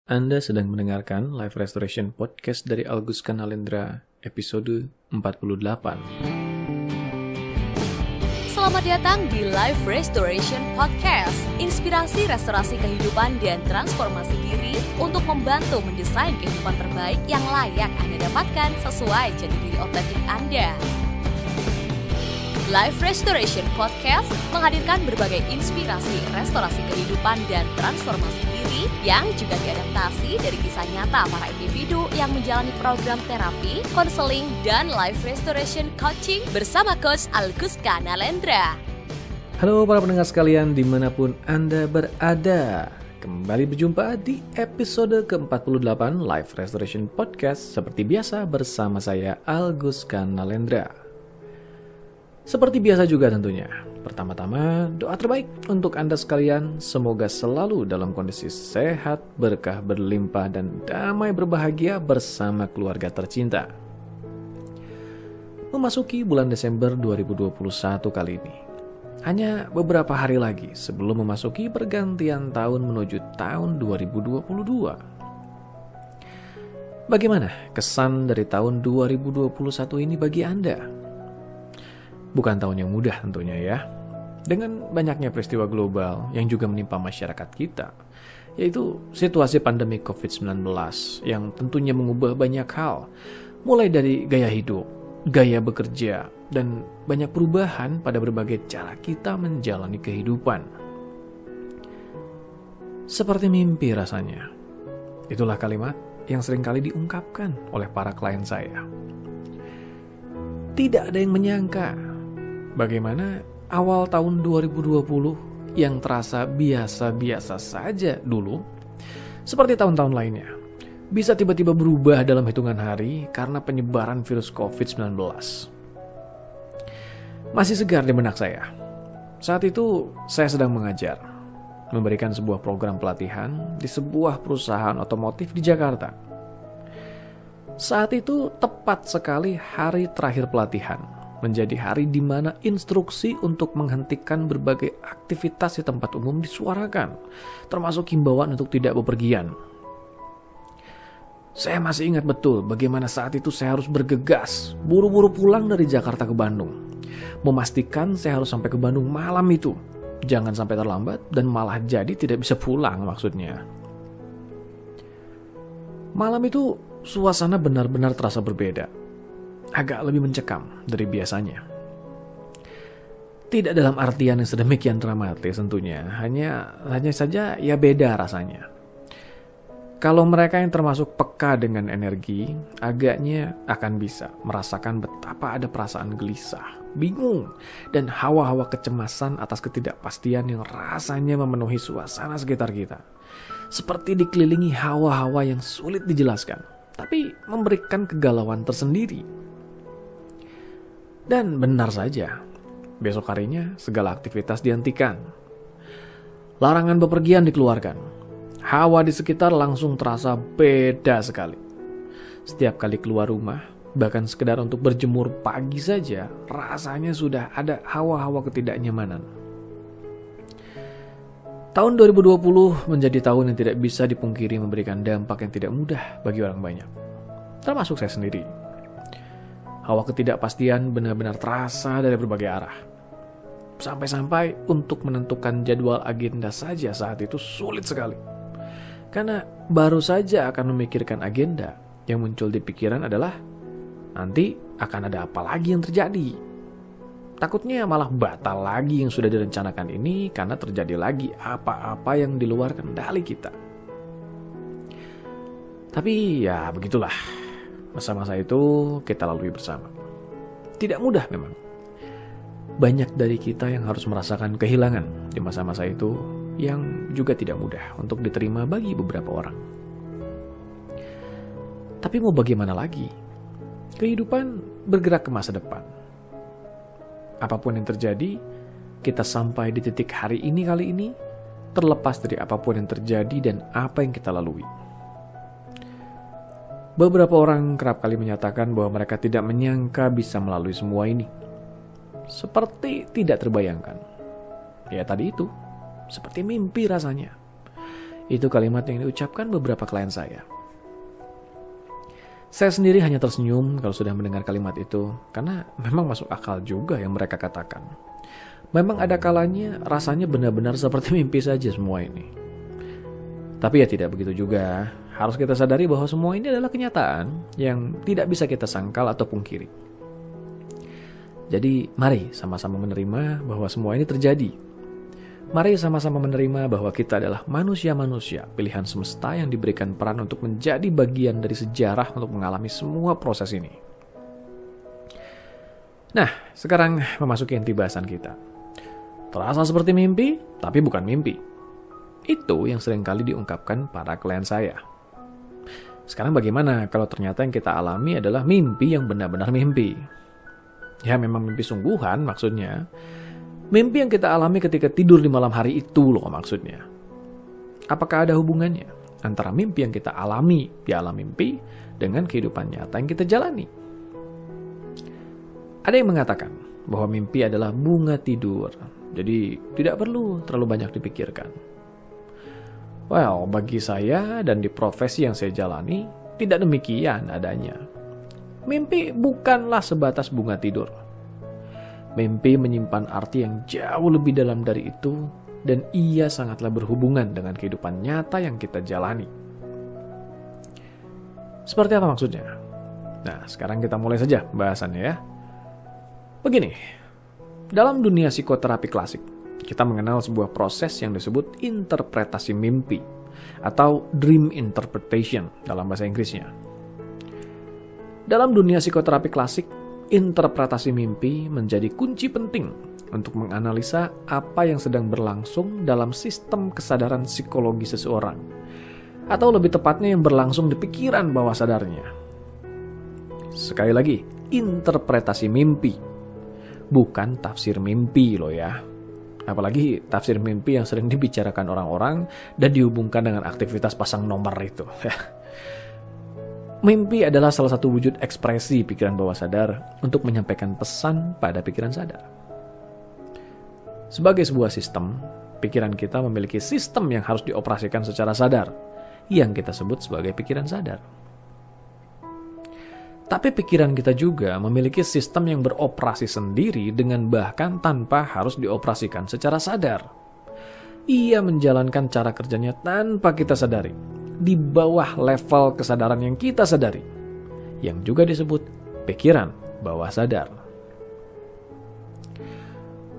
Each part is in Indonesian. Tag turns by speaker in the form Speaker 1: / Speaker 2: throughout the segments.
Speaker 1: Anda sedang mendengarkan Live Restoration Podcast dari Algus Kanalendra, episode 48.
Speaker 2: Selamat datang di Live Restoration Podcast, inspirasi restorasi kehidupan dan transformasi diri untuk membantu mendesain kehidupan terbaik yang layak Anda dapatkan sesuai jati diri otentik Anda. Live Restoration Podcast menghadirkan berbagai inspirasi restorasi kehidupan dan transformasi diri yang juga diadaptasi dari kisah nyata para individu yang menjalani program terapi, konseling, dan live restoration coaching bersama Coach Algus Kanalendra.
Speaker 1: Halo para pendengar sekalian dimanapun Anda berada. Kembali berjumpa di episode ke-48 Live Restoration Podcast seperti biasa bersama saya Algus Kanalendra. Seperti biasa juga tentunya, pertama-tama doa terbaik untuk Anda sekalian, semoga selalu dalam kondisi sehat, berkah berlimpah, dan damai berbahagia bersama keluarga tercinta. Memasuki bulan Desember 2021 kali ini, hanya beberapa hari lagi sebelum memasuki pergantian tahun menuju tahun 2022. Bagaimana kesan dari tahun 2021 ini bagi Anda? Bukan tahun yang mudah tentunya ya. Dengan banyaknya peristiwa global yang juga menimpa masyarakat kita, yaitu situasi pandemi COVID-19 yang tentunya mengubah banyak hal, mulai dari gaya hidup, gaya bekerja, dan banyak perubahan pada berbagai cara kita menjalani kehidupan. Seperti mimpi rasanya. Itulah kalimat yang seringkali diungkapkan oleh para klien saya. Tidak ada yang menyangka bagaimana awal tahun 2020 yang terasa biasa-biasa saja dulu, seperti tahun-tahun lainnya, bisa tiba-tiba berubah dalam hitungan hari karena penyebaran virus COVID-19. Masih segar di benak saya. Saat itu saya sedang mengajar, memberikan sebuah program pelatihan di sebuah perusahaan otomotif di Jakarta. Saat itu tepat sekali hari terakhir pelatihan, menjadi hari di mana instruksi untuk menghentikan berbagai aktivitas di tempat umum disuarakan, termasuk himbauan untuk tidak bepergian. Saya masih ingat betul bagaimana saat itu saya harus bergegas, buru-buru pulang dari Jakarta ke Bandung. Memastikan saya harus sampai ke Bandung malam itu, jangan sampai terlambat dan malah jadi tidak bisa pulang maksudnya. Malam itu suasana benar-benar terasa berbeda. Agak lebih mencekam dari biasanya. Tidak dalam artian yang sedemikian dramatis tentunya, hanya saja ya beda rasanya. Kalau mereka yang termasuk peka dengan energi, agaknya akan bisa merasakan betapa ada perasaan gelisah, bingung, dan hawa-hawa kecemasan atas ketidakpastian yang rasanya memenuhi suasana sekitar kita. Seperti dikelilingi hawa-hawa yang sulit dijelaskan, tapi memberikan kegalauan tersendiri. Dan benar saja, besok harinya segala aktivitas dihentikan. Larangan bepergian dikeluarkan. Hawa di sekitar langsung terasa beda sekali. Setiap kali keluar rumah, bahkan sekedar untuk berjemur pagi saja, rasanya sudah ada hawa-hawa ketidaknyamanan. Tahun 2020 menjadi tahun yang tidak bisa dipungkiri memberikan dampak yang tidak mudah bagi orang banyak, termasuk saya sendiri. Hawa ketidakpastian benar-benar terasa dari berbagai arah. Sampai-sampai untuk menentukan jadwal agenda saja saat itu sulit sekali. Karena baru saja akan memikirkan agenda, yang muncul di pikiran adalah nanti akan ada apa lagi yang terjadi. Takutnya malah batal lagi yang sudah direncanakan ini karena terjadi lagi apa-apa yang di luar kendali kita. Tapi ya begitulah. Masa-masa itu kita lalui bersama. Tidak mudah memang. Banyak dari kita yang harus merasakan kehilangan di masa-masa itu yang juga tidak mudah untuk diterima bagi beberapa orang. Tapi mau bagaimana lagi? Kehidupan bergerak ke masa depan. Apapun yang terjadi, kita sampai di titik hari ini kali ini, terlepas dari apapun yang terjadi dan apa yang kita lalui. Beberapa orang kerap kali menyatakan bahwa mereka tidak menyangka bisa melalui semua ini. Seperti tidak terbayangkan. Ya tadi itu, seperti mimpi rasanya. Itu kalimat yang diucapkan beberapa klien saya. Saya sendiri hanya tersenyum kalau sudah mendengar kalimat itu, karena memang masuk akal juga yang mereka katakan. Memang ada kalanya rasanya benar-benar seperti mimpi saja semua ini. Tapi ya tidak begitu juga. Harus kita sadari bahwa semua ini adalah kenyataan yang tidak bisa kita sangkal atau pungkiri. Jadi mari sama-sama menerima bahwa semua ini terjadi. Mari sama-sama menerima bahwa kita adalah manusia-manusia pilihan semesta yang diberikan peran untuk menjadi bagian dari sejarah untuk mengalami semua proses ini. Nah, sekarang memasuki inti bahasan kita. Terasa seperti mimpi, tapi bukan mimpi. Itu yang seringkali diungkapkan para klien saya. Sekarang bagaimana kalau ternyata yang kita alami adalah mimpi yang benar-benar mimpi? Ya memang mimpi sungguhan maksudnya. Mimpi yang kita alami ketika tidur di malam hari itu loh maksudnya. Apakah ada hubungannya antara mimpi yang kita alami di alam mimpi dengan kehidupan nyata yang kita jalani? Ada yang mengatakan bahwa mimpi adalah bunga tidur, jadi tidak perlu terlalu banyak dipikirkan. Well, bagi saya dan di profesi yang saya jalani, tidak demikian adanya. Mimpi bukanlah sebatas bunga tidur. Mimpi menyimpan arti yang jauh lebih dalam dari itu, dan ia sangatlah berhubungan dengan kehidupan nyata yang kita jalani. Seperti apa maksudnya? Nah, sekarang kita mulai saja bahasannya ya. Begini, dalam dunia psikoterapi klasik, kita mengenal sebuah proses yang disebut interpretasi mimpi atau dream interpretation dalam bahasa Inggrisnya. Dalam dunia psikoterapi klasik, interpretasi mimpi menjadi kunci penting untuk menganalisa apa yang sedang berlangsung dalam sistem kesadaran psikologi seseorang, atau lebih tepatnya yang berlangsung di pikiran bawah sadarnya. Sekali lagi, interpretasi mimpi, bukan tafsir mimpi loh ya. Apalagi tafsir mimpi yang sering dibicarakan orang-orang dan dihubungkan dengan aktivitas pasang nomor itu. Mimpi adalah salah satu wujud ekspresi pikiran bawah sadar untuk menyampaikan pesan pada pikiran sadar. Sebagai sebuah sistem, pikiran kita memiliki sistem yang harus dioperasikan secara sadar, yang kita sebut sebagai pikiran sadar. Tapi pikiran kita juga memiliki sistem yang beroperasi sendiri dengan bahkan tanpa harus dioperasikan secara sadar. Ia menjalankan cara kerjanya tanpa kita sadari, di bawah level kesadaran yang kita sadari, yang juga disebut pikiran bawah sadar.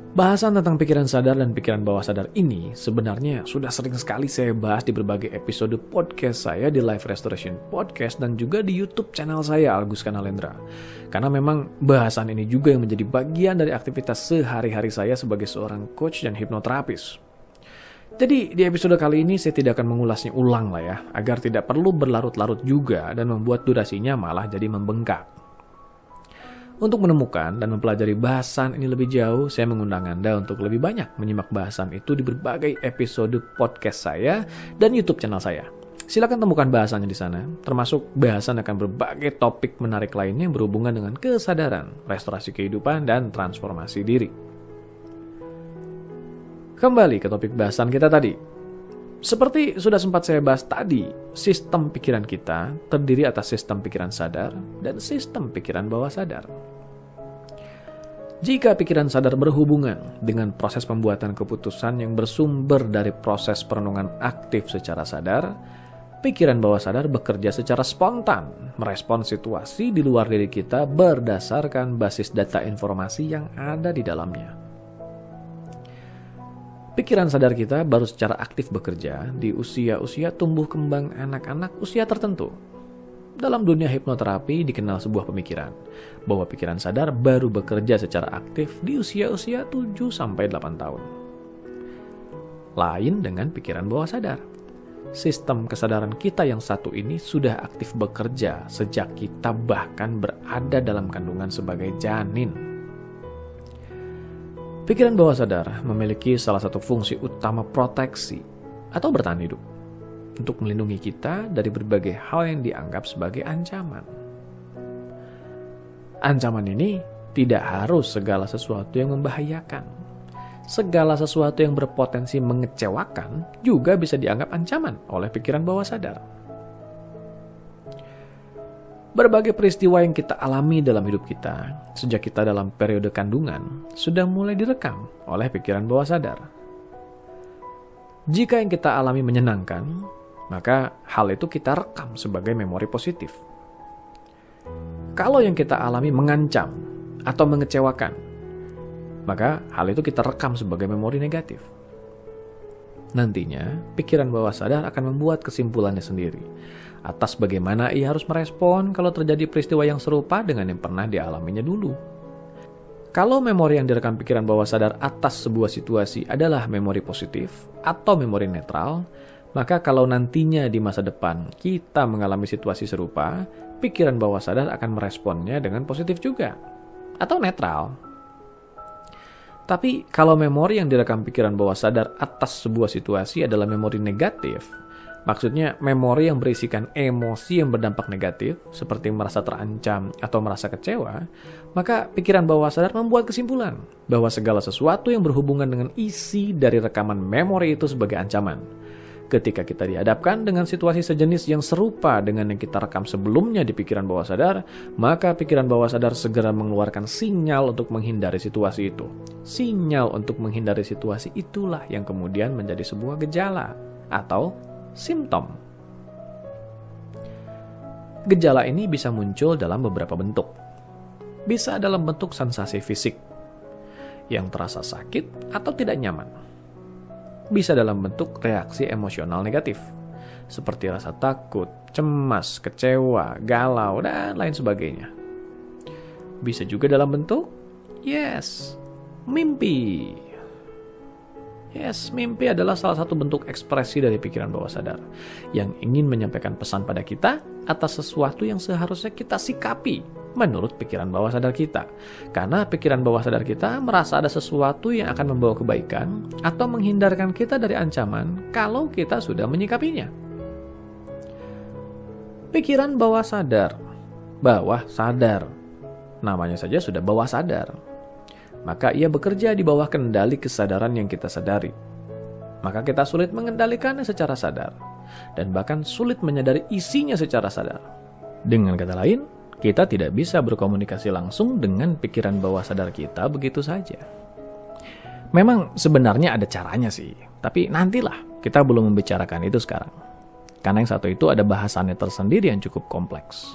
Speaker 1: Bahasan tentang pikiran sadar dan pikiran bawah sadar ini sebenarnya sudah sering sekali saya bahas di berbagai episode podcast saya di Life Restoration Podcast dan juga di YouTube channel saya Agus Kanalendra. Karena memang bahasan ini juga yang menjadi bagian dari aktivitas sehari-hari saya sebagai seorang coach dan hipnoterapis. Jadi di episode kali ini saya tidak akan mengulasnya ulang lah ya, agar tidak perlu berlarut-larut juga dan membuat durasinya malah jadi membengkak. Untuk menemukan dan mempelajari bahasan ini lebih jauh, saya mengundang Anda untuk lebih banyak menyimak bahasan itu di berbagai episode podcast saya dan YouTube channel saya. Silakan temukan bahasannya di sana, termasuk bahasan akan berbagai topik menarik lainnya yang berhubungan dengan kesadaran, restorasi kehidupan, dan transformasi diri. Kembali ke topik bahasan kita tadi. Seperti sudah sempat saya bahas tadi, sistem pikiran kita terdiri atas sistem pikiran sadar dan sistem pikiran bawah sadar. Jika pikiran sadar berhubungan dengan proses pembuatan keputusan yang bersumber dari proses perenungan aktif secara sadar, pikiran bawah sadar bekerja secara spontan, merespons situasi di luar diri kita berdasarkan basis data informasi yang ada di dalamnya. Pikiran sadar kita baru secara aktif bekerja di usia-usia tumbuh kembang anak-anak usia tertentu. Dalam dunia hipnoterapi dikenal sebuah pemikiran bahwa pikiran sadar baru bekerja secara aktif di usia-usia 7-8 tahun. Lain dengan pikiran bawah sadar. Sistem kesadaran kita yang satu ini sudah aktif bekerja sejak kita bahkan berada dalam kandungan sebagai janin. Pikiran bawah sadar memiliki salah satu fungsi utama proteksi atau bertahan hidup untuk melindungi kita dari berbagai hal yang dianggap sebagai ancaman. Ancaman ini tidak harus segala sesuatu yang membahayakan. segala sesuatu yang berpotensi mengecewakan juga bisa dianggap ancaman oleh pikiran bawah sadar. Berbagai peristiwa yang kita alami dalam hidup kita, sejak kita dalam periode kandungan, sudah mulai direkam oleh pikiran bawah sadar. Jika yang kita alami menyenangkan, maka hal itu kita rekam sebagai memori positif. Kalau yang kita alami mengancam atau mengecewakan, maka hal itu kita rekam sebagai memori negatif. Nantinya, pikiran bawah sadar akan membuat kesimpulannya sendiri atas bagaimana ia harus merespon kalau terjadi peristiwa yang serupa dengan yang pernah dialaminya dulu. Kalau memori yang direkam pikiran bawah sadar atas sebuah situasi adalah memori positif atau memori netral, maka kalau nantinya di masa depan kita mengalami situasi serupa, pikiran bawah sadar akan meresponnya dengan positif juga atau netral. Tapi kalau memori yang direkam pikiran bawah sadar atas sebuah situasi adalah memori negatif, maksudnya memori yang berisikan emosi yang berdampak negatif, seperti merasa terancam atau merasa kecewa, maka pikiran bawah sadar membuat kesimpulan bahwa segala sesuatu yang berhubungan dengan isi dari rekaman memori itu sebagai ancaman. Ketika kita dihadapkan dengan situasi sejenis yang serupa dengan yang kita rekam sebelumnya di pikiran bawah sadar, maka pikiran bawah sadar segera mengeluarkan sinyal untuk menghindari situasi itu. Sinyal untuk menghindari situasi itulah yang kemudian menjadi sebuah gejala atau simptom. Gejala ini bisa muncul dalam beberapa bentuk. Bisa dalam bentuk sensasi fisik yang terasa sakit atau tidak nyaman. Bisa dalam bentuk reaksi emosional negatif, seperti rasa takut, cemas, kecewa, galau, dan lain sebagainya. Bisa juga dalam bentuk, mimpi. Mimpi adalah salah satu bentuk ekspresi dari pikiran bawah sadar yang ingin menyampaikan pesan pada kita atas sesuatu yang seharusnya kita sikapi menurut pikiran bawah sadar kita. Karena pikiran bawah sadar kita merasa ada sesuatu yang akan membawa kebaikan atau menghindarkan kita dari ancaman kalau kita sudah menyikapinya. Pikiran bawah sadar. Namanya saja sudah bawah sadar. Maka ia bekerja di bawah kendali kesadaran yang kita sadari. Maka kita sulit mengendalikannya secara sadar, dan bahkan sulit menyadari isinya secara sadar. Dengan kata lain, kita tidak bisa berkomunikasi langsung dengan pikiran bawah sadar kita begitu saja. Memang sebenarnya ada caranya sih, tapi nantilah, kita belum membicarakan itu sekarang. Karena yang satu itu ada bahasannya tersendiri yang cukup kompleks.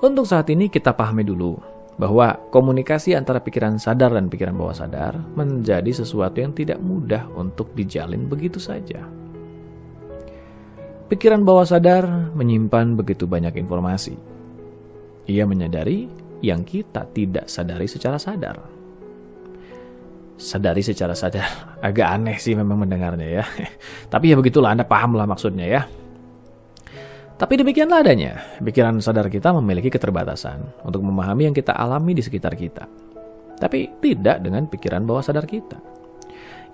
Speaker 1: Untuk saat ini kita pahami dulu bahwa komunikasi antara pikiran sadar dan pikiran bawah sadar menjadi sesuatu yang tidak mudah untuk dijalin begitu saja. Pikiran bawah sadar menyimpan begitu banyak informasi. Ia menyadari yang kita tidak sadari secara sadar. Sadari secara sadar, agak aneh sih memang mendengarnya ya. Tapi ya begitulah, Anda pahamlah maksudnya ya. Tapi demikianlah adanya, pikiran sadar kita memiliki keterbatasan untuk memahami yang kita alami di sekitar kita. Tapi tidak dengan pikiran bawah sadar kita.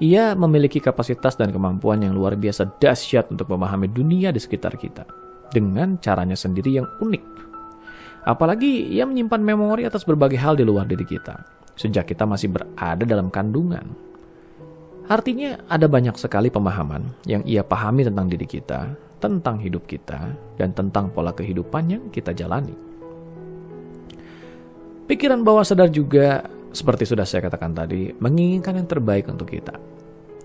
Speaker 1: Ia memiliki kapasitas dan kemampuan yang luar biasa dahsyat untuk memahami dunia di sekitar kita, dengan caranya sendiri yang unik. Apalagi ia menyimpan memori atas berbagai hal di luar diri kita, sejak kita masih berada dalam kandungan. Artinya ada banyak sekali pemahaman yang ia pahami tentang diri kita, tentang hidup kita, dan tentang pola kehidupan yang kita jalani. Pikiran bawah sadar juga, seperti sudah saya katakan tadi, menginginkan yang terbaik untuk kita.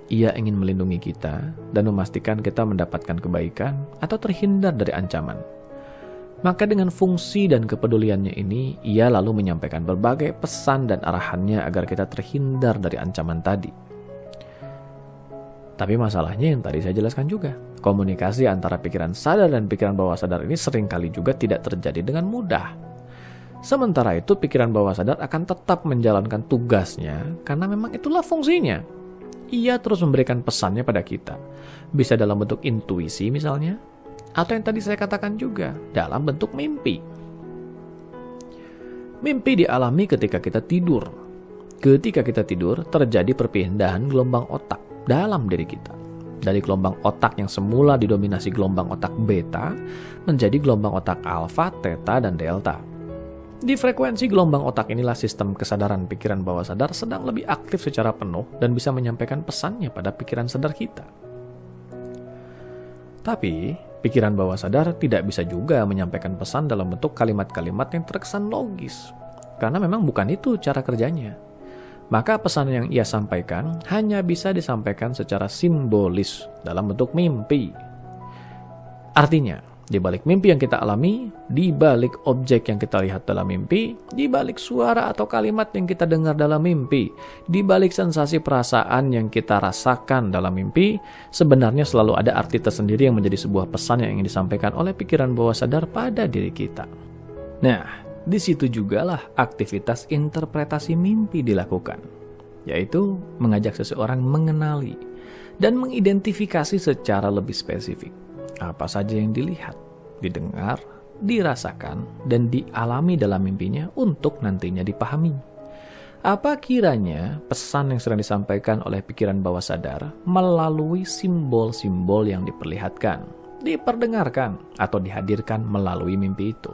Speaker 1: Ia ingin melindungi kita dan memastikan kita mendapatkan kebaikan atau terhindar dari ancaman. Maka dengan fungsi dan kepeduliannya ini, ia lalu menyampaikan berbagai pesan dan arahannya agar kita terhindar dari ancaman tadi. Tapi masalahnya yang tadi saya jelaskan juga, komunikasi antara pikiran sadar dan pikiran bawah sadar ini seringkali juga tidak terjadi dengan mudah. Sementara itu pikiran bawah sadar akan tetap menjalankan tugasnya karena memang itulah fungsinya. Ia terus memberikan pesannya pada kita. Bisa dalam bentuk intuisi misalnya, atau yang tadi saya katakan juga dalam bentuk mimpi. Mimpi dialami ketika kita tidur. Ketika kita tidur terjadi perpindahan gelombang otak dalam diri kita. Dari gelombang otak yang semula didominasi gelombang otak beta menjadi gelombang otak alfa, theta, dan delta. Di frekuensi gelombang otak inilah sistem kesadaran pikiran bawah sadar sedang lebih aktif secara penuh dan bisa menyampaikan pesannya pada pikiran sadar kita. Tapi, pikiran bawah sadar tidak bisa juga menyampaikan pesan dalam bentuk kalimat-kalimat yang terkesan logis, karena memang bukan itu cara kerjanya. Maka pesan yang ia sampaikan hanya bisa disampaikan secara simbolis dalam bentuk mimpi. Artinya, di balik mimpi yang kita alami, di balik objek yang kita lihat dalam mimpi, di balik suara atau kalimat yang kita dengar dalam mimpi, di balik sensasi perasaan yang kita rasakan dalam mimpi, sebenarnya selalu ada arti tersendiri yang menjadi sebuah pesan yang ingin disampaikan oleh pikiran bawah sadar pada diri kita. Nah, di situ jugalah aktivitas interpretasi mimpi dilakukan, yaitu mengajak seseorang mengenali dan mengidentifikasi secara lebih spesifik apa saja yang dilihat, didengar, dirasakan, dan dialami dalam mimpinya untuk nantinya dipahami. Apa kiranya pesan yang sedang disampaikan oleh pikiran bawah sadar melalui simbol-simbol yang diperlihatkan, diperdengarkan, atau dihadirkan melalui mimpi itu.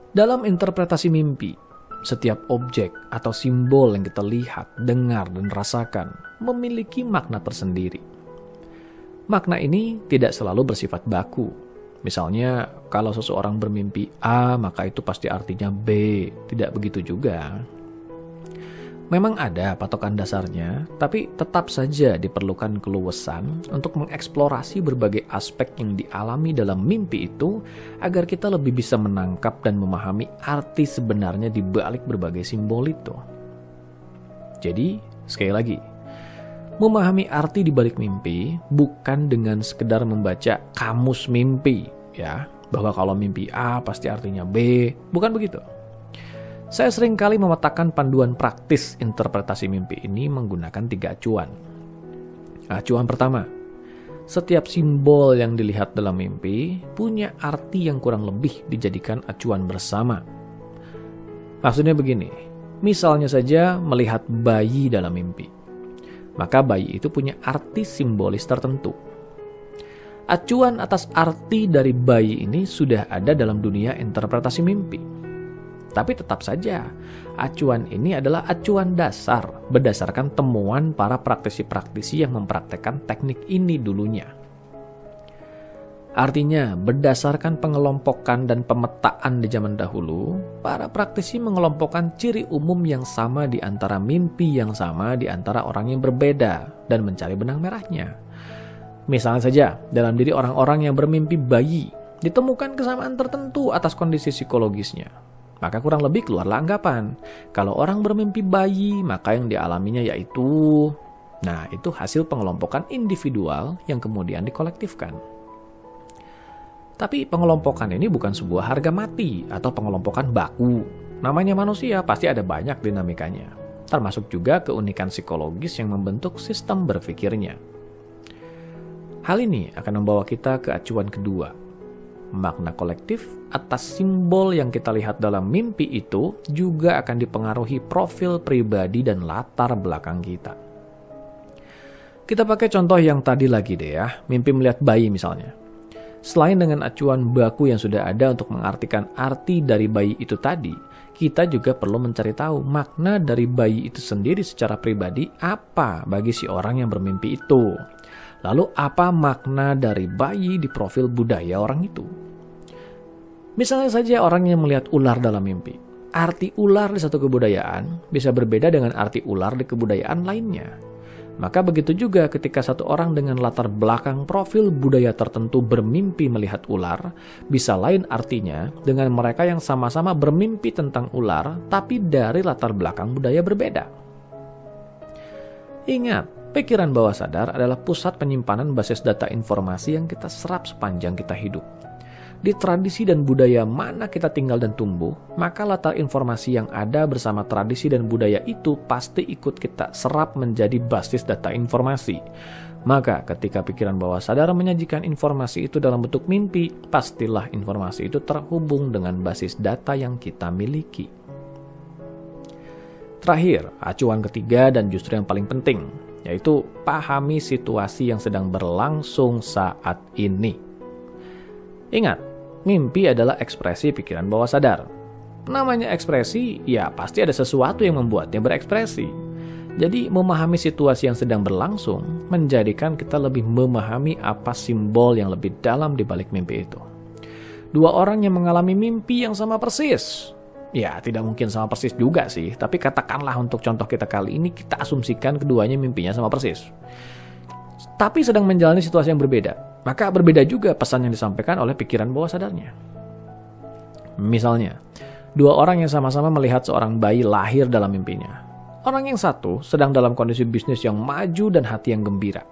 Speaker 1: Dalam interpretasi mimpi, setiap objek atau simbol yang kita lihat, dengar, dan rasakan memiliki makna tersendiri. Makna ini tidak selalu bersifat baku. Misalnya, kalau seseorang bermimpi A, maka itu pasti artinya B. Tidak begitu juga. Memang ada patokan dasarnya, tapi tetap saja diperlukan keluasan untuk mengeksplorasi berbagai aspek yang dialami dalam mimpi itu agar kita lebih bisa menangkap dan memahami arti sebenarnya di balik berbagai simbol itu. Jadi, sekali lagi, memahami arti di balik mimpi bukan dengan sekedar membaca kamus mimpi, ya, bahwa kalau mimpi A pasti artinya B, bukan begitu. Saya sering kali memetakan panduan praktis interpretasi mimpi ini menggunakan 3 acuan. Acuan pertama, setiap simbol yang dilihat dalam mimpi punya arti yang kurang lebih dijadikan acuan bersama. Maksudnya begini, misalnya saja melihat bayi dalam mimpi. Maka bayi itu punya arti simbolis tertentu. Acuan atas arti dari bayi ini sudah ada dalam dunia interpretasi mimpi. Tapi tetap saja, acuan ini adalah acuan dasar berdasarkan temuan para praktisi-praktisi yang mempraktekkan teknik ini dulunya. Artinya, berdasarkan pengelompokan dan pemetaan di zaman dahulu, para praktisi mengelompokkan ciri umum yang sama di antara mimpi yang sama di antara orang yang berbeda dan mencari benang merahnya. Misalnya saja, dalam diri orang-orang yang bermimpi bayi, ditemukan kesamaan tertentu atas kondisi psikologisnya. Maka kurang lebih keluarlah anggapan, kalau orang bermimpi bayi, maka yang dialaminya yaitu... Nah, itu hasil pengelompokan individual yang kemudian dikolektifkan. Tapi pengelompokan ini bukan sebuah harga mati atau pengelompokan baku. Namanya manusia pasti ada banyak dinamikanya, termasuk juga keunikan psikologis yang membentuk sistem berpikirnya. Hal ini akan membawa kita ke acuan kedua. Makna kolektif atas simbol yang kita lihat dalam mimpi itu juga akan dipengaruhi profil pribadi dan latar belakang kita. Kita pakai contoh yang tadi lagi deh ya, mimpi melihat bayi misalnya. Selain dengan acuan baku yang sudah ada untuk mengartikan arti dari bayi itu tadi, kita juga perlu mencari tahu makna dari bayi itu sendiri secara pribadi apa bagi si orang yang bermimpi itu. Lalu apa makna dari bayi di profil budaya orang itu? Misalnya saja orang yang melihat ular dalam mimpi. Arti ular di satu kebudayaan bisa berbeda dengan arti ular di kebudayaan lainnya. Maka begitu juga ketika satu orang dengan latar belakang profil budaya tertentu bermimpi melihat ular, bisa lain artinya dengan mereka yang sama-sama bermimpi tentang ular, tapi dari latar belakang budaya berbeda. Ingat, pikiran bawah sadar adalah pusat penyimpanan basis data informasi yang kita serap sepanjang kita hidup. Di tradisi dan budaya mana kita tinggal dan tumbuh, maka latar informasi yang ada bersama tradisi dan budaya itu pasti ikut kita serap menjadi basis data informasi. Maka ketika pikiran bawah sadar menyajikan informasi itu dalam bentuk mimpi, pastilah informasi itu terhubung dengan basis data yang kita miliki. Terakhir, acuan ketiga dan justru yang paling penting, yaitu pahami situasi yang sedang berlangsung saat ini. Ingat, Mimpi adalah ekspresi pikiran bawah sadar. Namanya ekspresi, ya pasti ada sesuatu yang membuatnya berekspresi. Jadi memahami situasi yang sedang berlangsung menjadikan kita lebih memahami apa simbol yang lebih dalam di balik mimpi itu. Dua orang yang mengalami mimpi yang sama persis. Ya, tidak mungkin sama persis juga sih, tapi katakanlah untuk contoh kita kali ini kita asumsikan keduanya mimpinya sama persis. Tapi sedang menjalani situasi yang berbeda, maka berbeda juga pesan yang disampaikan oleh pikiran bawah sadarnya. Misalnya, dua orang yang sama-sama melihat seorang bayi lahir dalam mimpinya. Orang yang satu sedang dalam kondisi bisnis yang maju dan hati yang gembira.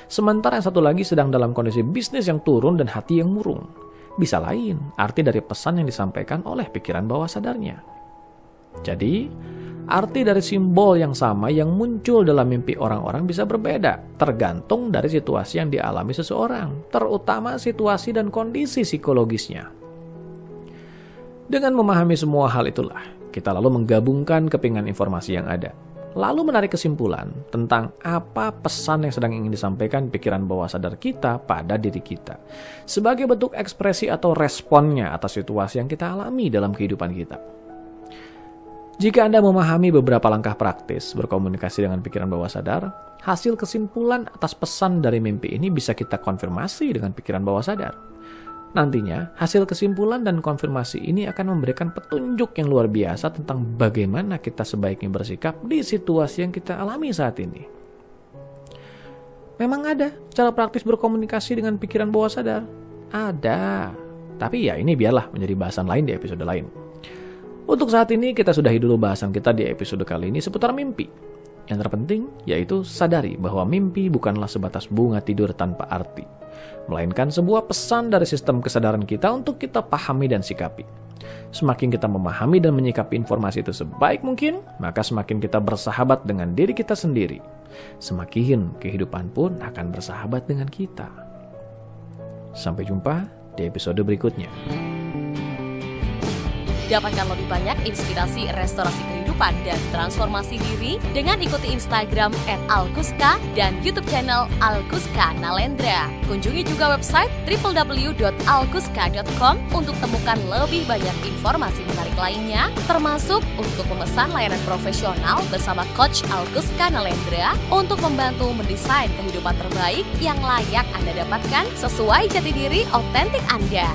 Speaker 1: Sementara yang satu lagi sedang dalam kondisi bisnis yang turun dan hati yang murung. Bisa lain arti dari pesan yang disampaikan oleh pikiran bawah sadarnya. Jadi, arti dari simbol yang sama yang muncul dalam mimpi orang-orang bisa berbeda, tergantung dari situasi yang dialami seseorang, terutama situasi dan kondisi psikologisnya. Dengan memahami semua hal itulah, kita lalu menggabungkan kepingan informasi yang ada, lalu menarik kesimpulan tentang apa pesan yang sedang ingin disampaikan pikiran bawah sadar kita pada diri kita, sebagai bentuk ekspresi atau responnya atas situasi yang kita alami dalam kehidupan kita. Jika Anda memahami beberapa langkah praktis berkomunikasi dengan pikiran bawah sadar, hasil kesimpulan atas pesan dari mimpi ini bisa kita konfirmasi dengan pikiran bawah sadar. Nantinya, hasil kesimpulan dan konfirmasi ini akan memberikan petunjuk yang luar biasa tentang bagaimana kita sebaiknya bersikap di situasi yang kita alami saat ini. Memang ada cara praktis berkomunikasi dengan pikiran bawah sadar? Ada. Tapi ya ini biarlah menjadi bahasan lain di episode lain. Untuk saat ini kita sudahi dulu bahasan kita di episode kali ini seputar mimpi. Yang terpenting yaitu sadari bahwa mimpi bukanlah sebatas bunga tidur tanpa arti, melainkan sebuah pesan dari sistem kesadaran kita untuk kita pahami dan sikapi. Semakin kita memahami dan menyikapi informasi itu sebaik mungkin, maka semakin kita bersahabat dengan diri kita sendiri. Semakin kehidupan pun akan bersahabat dengan kita. Sampai jumpa di episode berikutnya.
Speaker 2: Dapatkan lebih banyak inspirasi restorasi kehidupan dan transformasi diri dengan ikuti Instagram @alkuska dan YouTube channel Alkuska Nalendra. Kunjungi juga website www.alkuska.com untuk temukan lebih banyak informasi menarik lainnya, termasuk untuk memesan layanan profesional bersama Coach Alkuska Nalendra untuk membantu mendesain kehidupan terbaik yang layak Anda dapatkan sesuai jati diri otentik Anda.